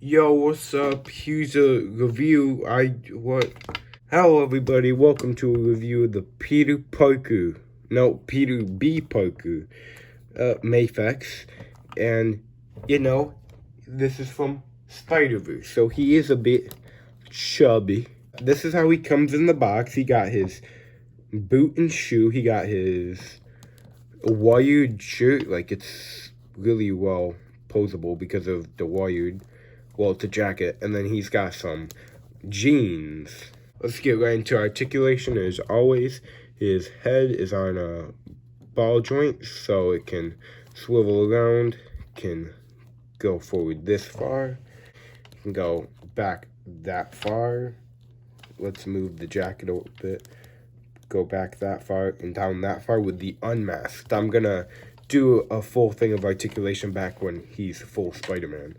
Yo, what's up? Here's a review. Hello, everybody. Welcome to a review of the Peter B. Parker, MAFEX. And, this is from SpiderVerse. So he is a bit chubby. This is how he comes in the box. He got his boot and shoe. He got his wired shirt. Like, it's really well posable because of the wired. Well, it's a jacket, and then he's got some jeans. Let's get right into articulation. As always, his head is on a ball joint, so it can swivel around, can go forward this far, can go back that far. Let's move the jacket a little bit. Go back that far and down that far with the unmasked. I'm gonna do a full thing of articulation back when he's full Spider-Man.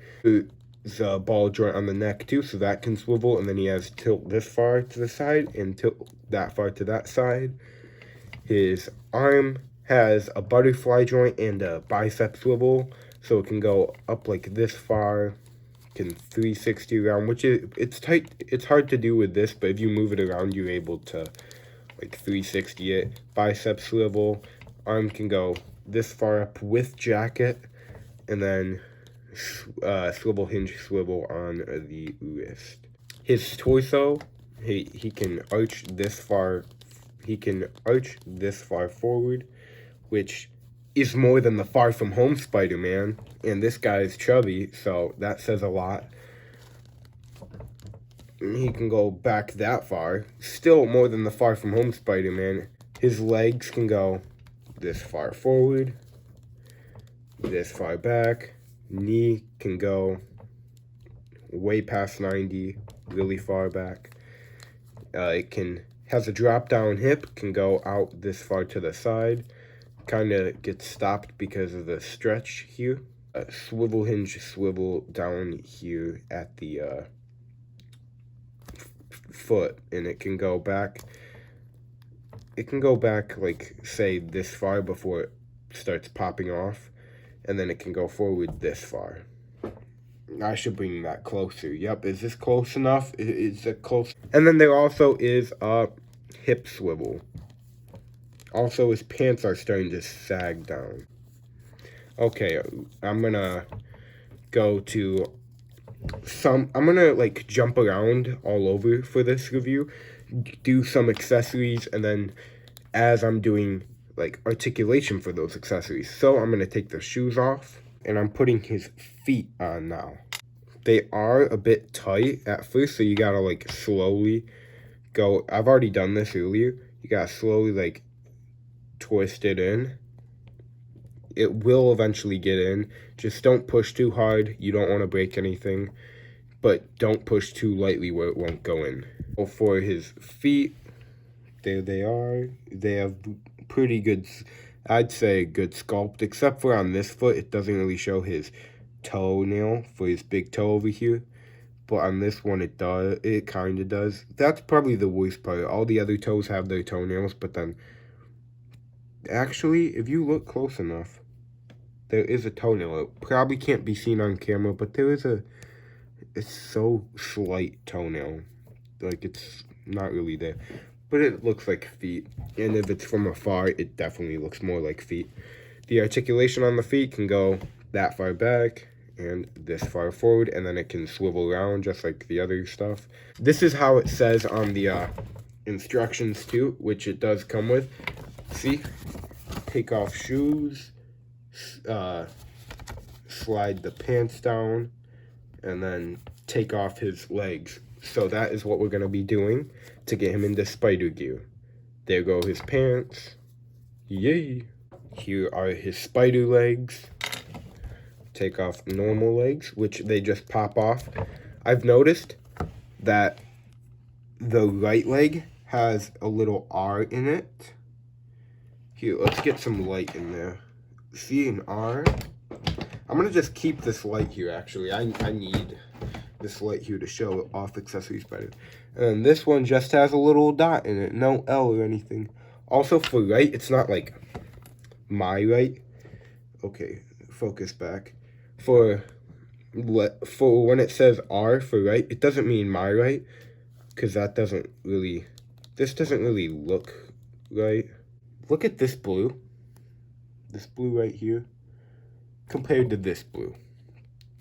The ball joint on the neck too, so that can swivel, and then he has tilt this far to the side and tilt that far to that side. His arm has a butterfly joint and a bicep swivel, so it can go up like this far, can 360 around, which is, it's tight, it's hard to do with this, but if you move it around, you're able to like 360 it. Bicep swivel, arm can go this far up with jacket, and then swivel hinge swivel on the wrist. His torso, he can arch this far. He can arch this far forward, which is more than the Far From Home Spider-Man. And this guy is chubby, so that says a lot. He can go back that far, still more than the Far From Home Spider-Man. His legs can go this far forward, this far back. Knee can go way past 90, really far back. It has a drop down hip, can go out this far to the side. Kind of gets stopped because of the stretch here. Swivel hinge swivel down here at the foot, and it can go back. It can go back like, say, this far before it starts popping off. And then it can go forward this far. I should bring that closer. Yep, is this close enough? Is it close? And then there also is a hip swivel. Also, his pants are starting to sag down. Okay, I'm gonna go to I'm gonna like jump around all over for this review. Do some accessories, and then as I'm doing like articulation for those accessories. So I'm gonna take the shoes off, and I'm putting his feet on now. They are a bit tight at first, so you gotta like slowly go. I've already done this earlier. You gotta slowly like twist it in. It will eventually get in. Just don't push too hard. You don't want to break anything, but don't push too lightly where it won't go in. Well, for his feet, there they are. They have pretty good, I'd say good sculpt, except for on this foot. It doesn't really show his toenail for his big toe over here, but on this one it does. It kind of does. That's probably the worst part. All the other toes have their toenails, but then actually, if you look close enough, there is a toenail. It probably can't be seen on camera, but there is it's so slight toenail, like it's not really there. But it looks like feet, and if it's from afar, it definitely looks more like feet. The articulation on the feet can go that far back and this far forward, and then it can swivel around just like the other stuff. This is how it says on the instructions too, which it does come with. See? Take off shoes, slide the pants down, and then take off his legs. So that is what we're going to be doing to get him into spider gear. There go his pants. Yay! Here are his spider legs. Take off normal legs, which they just pop off. I've noticed that the right leg has a little R in it. Here, let's get some light in there. See an R? I'm going to just keep this light here, actually. I need this light here to show off accessories better. And this one just has a little dot in it, no L or anything. Also for right, it's not like my right. Okay, focus back. For for when it says R for right, it doesn't mean my right, because that doesn't really, this doesn't really look right. Look at this blue right here, compared to this blue.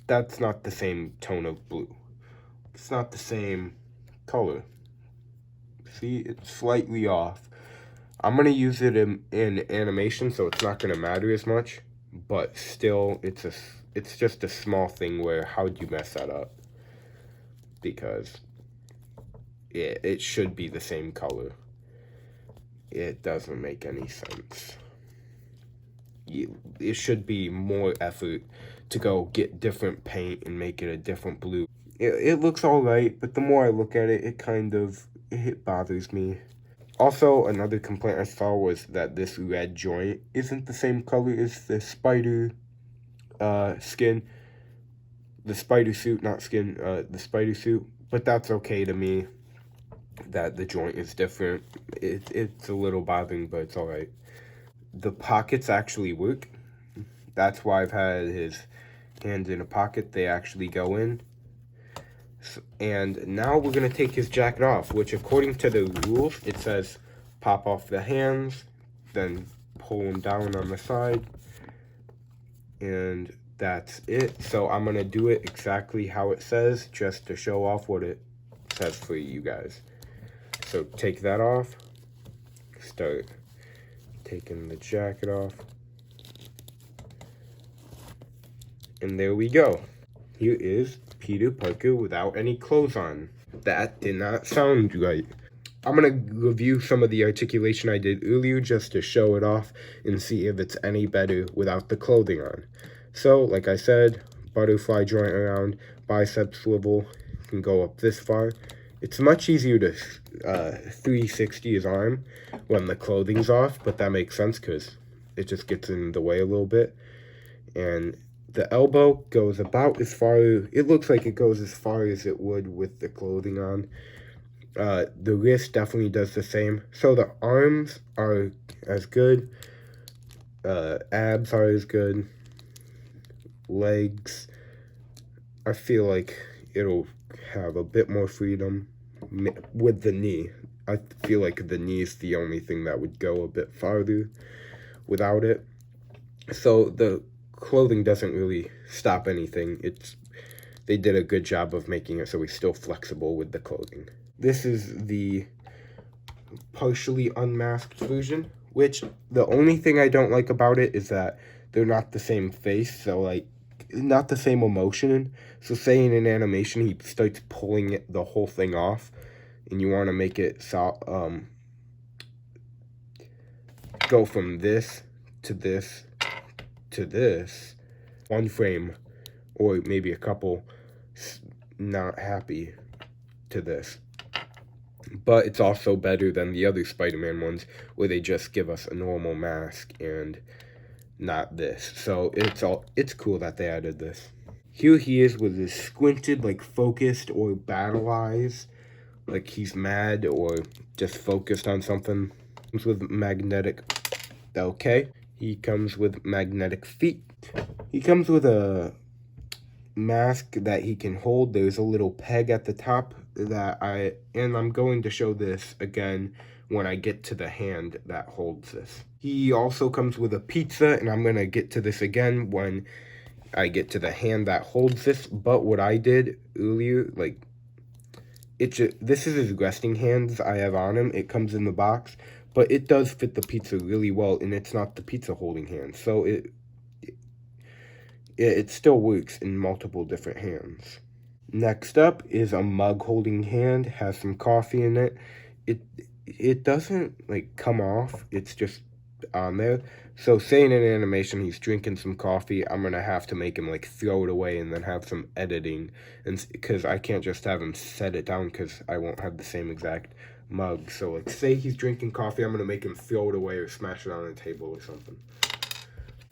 That's not the same tone of blue. It's not the same color. See, it's slightly off. I'm gonna use it in animation, so it's not gonna matter as much, but still, it's just a small thing where how'd you mess that up? Because it should be the same color. It doesn't make any sense. It should be more effort to go get different paint and make it a different blue. It looks alright, but the more I look at it, it bothers me. Also, another complaint I saw was that this red joint isn't the same color as the spider skin. The spider suit, not skin, the spider suit. But that's okay to me that the joint is different. It's a little bothering, but it's alright. The pockets actually work. That's why I've had his hands in a pocket. They actually go in. And now we're going to take his jacket off, which according to the rules, it says pop off the hands, then pull them down on the side, and that's it. So I'm going to do it exactly how it says, just to show off what it says for you guys. So take that off, start taking the jacket off, and there we go. Here is Peter Parker without any clothes on. That did not sound right. I'm going to review some of the articulation I did earlier just to show it off and see if it's any better without the clothing on. So, like I said, butterfly joint around, bicep swivel, can go up this far. It's much easier to 360 his arm when the clothing's off, but that makes sense because it just gets in the way a little bit. And the elbow goes about as far, it looks like it goes as far as it would with the clothing on. The wrist definitely does the same. So the arms are as good. Abs are as good. Legs, I feel like it'll have a bit more freedom with the knee. I feel like the knee is the only thing that would go a bit farther without it. So the clothing doesn't really stop anything. They did a good job of making it so he's still flexible with the clothing. This is the partially unmasked version, which the only thing I don't like about it is that they're not the same face, so like not the same emotion. So say in an animation he starts pulling the whole thing off and you want to make it go from this to this to this, one frame or maybe a couple, not happy to this. But it's also better than the other Spider-Man ones where they just give us a normal mask and not this. So it's cool that they added this. Here he is with his squinted, like focused or battle eyes, like he's mad or just focused on something. Comes with magnetic, okay. He comes with magnetic feet. He comes with a mask that he can hold. There's a little peg at the top that I'm going to show this again when I get to the hand that holds this. He also comes with a pizza, and I'm going to get to this again when I get to the hand that holds this. But what I did earlier, like, this is his resting hands I have on him. It comes in the box, but it does fit the pizza really well, and it's not the pizza holding hand. So it still works in multiple different hands. Next up is a mug holding hand, has some coffee in it. It doesn't like come off, it's just on there. So say in an animation he's drinking some coffee, I'm gonna have to make him like throw it away and then have some editing, and because I can't just have him set it down because I won't have the same exact mug. So like say he's drinking coffee, I'm gonna make him throw it away or smash it on a table or something.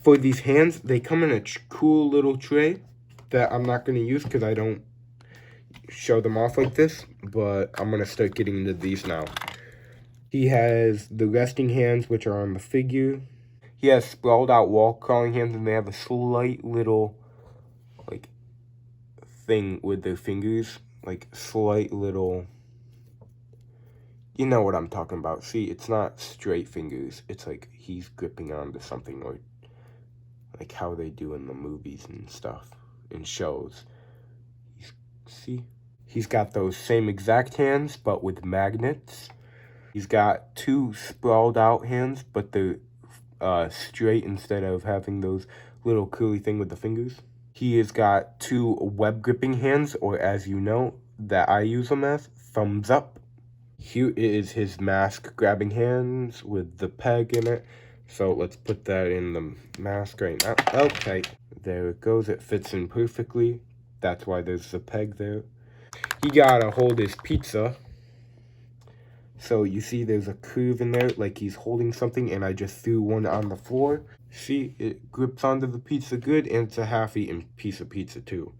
For these hands, they come in a cool little tray that I'm not going to use because I don't show them off like this, but I'm going to start getting into these now. He has the resting hands, which are on the figure. He has sprawled out wall crawling hands, and they have a slight little, like, thing with their fingers, like slight little, you know what I'm talking about. See, it's not straight fingers. It's like he's gripping onto something, or like how they do in the movies and stuff, in shows. See? He's got those same exact hands, but with magnets. He's got two sprawled out hands, but they're straight instead of having those little curly thing with the fingers. He has got two web gripping hands, or as you know, that I use them as, thumbs up. Here is his mask grabbing hands with the peg in it. So let's put that in the mask right now. Okay, there it goes. It fits in perfectly. That's why there's the peg there. He gotta hold his pizza. So you see there's a curve in there, like he's holding something, and I just threw one on the floor. See, it grips onto the pizza good, and it's a half-eaten piece of pizza too.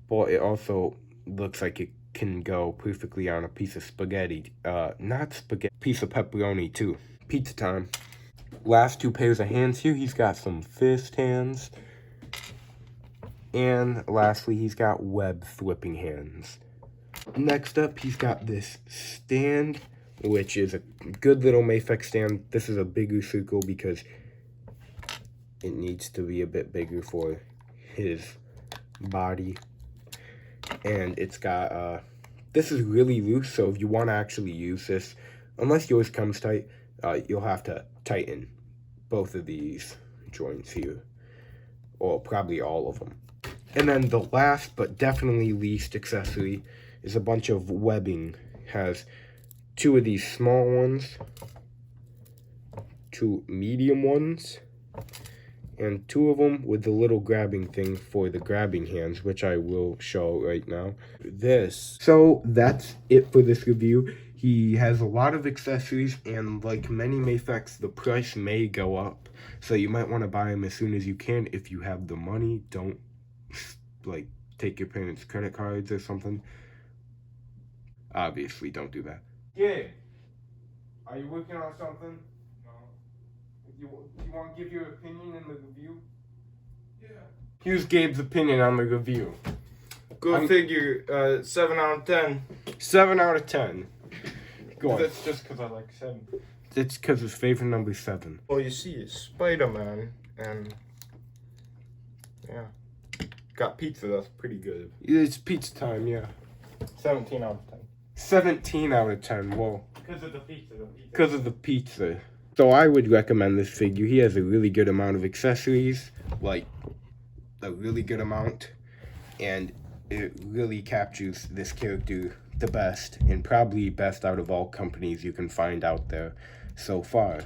But it also looks like it can go perfectly on a piece of spaghetti. Not spaghetti, piece of pepperoni too. Pizza time. Last two pairs of hands here, he's got some fist hands. And lastly, he's got web flipping hands. Next up, he's got this stand, which is a good little MAFEX stand. This is a bigger circle because it needs to be a bit bigger for his body. And it's got, this is really loose, so if you want to actually use this, unless yours comes tight, you'll have to tighten both of these joints here, or probably all of them. And then the last, but definitely least accessory, is a bunch of webbing. Has two of these small ones, two medium ones, and two of them with the little grabbing thing for the grabbing hands, which I will show right now. So that's it for this review. He has a lot of accessories, and like many MAFEX, the price may go up. So you might want to buy them as soon as you can if you have the money. Don't like take your parents' credit cards or something. Obviously, don't do that. Gabe, are you working on something? No. Do you want to give your opinion in the review? Yeah. Here's Gabe's opinion on the review. Go figure, 7 out of 10. 7 out of 10. Go on. That's just because I like 7. It's because his favorite number is 7. Well, you see, it's Spider-Man, and yeah. Got pizza, that's pretty good. It's pizza time, yeah. 17 out of 10. 17 out of 10, whoa. Because of the pizza. Because of the pizza. So I would recommend this figure. He has a really good amount of accessories, like a really good amount, and it really captures this character the best, and probably best out of all companies you can find out there so far.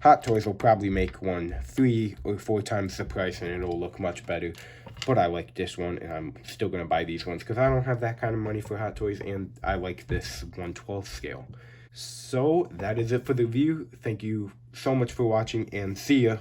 Hot Toys will probably make one 3 or 4 times the price, and it'll look much better. But I like this one, and I'm still going to buy these ones because I don't have that kind of money for Hot Toys, and I like this 1/12 scale. So that is it for the review. Thank you so much for watching, and see ya.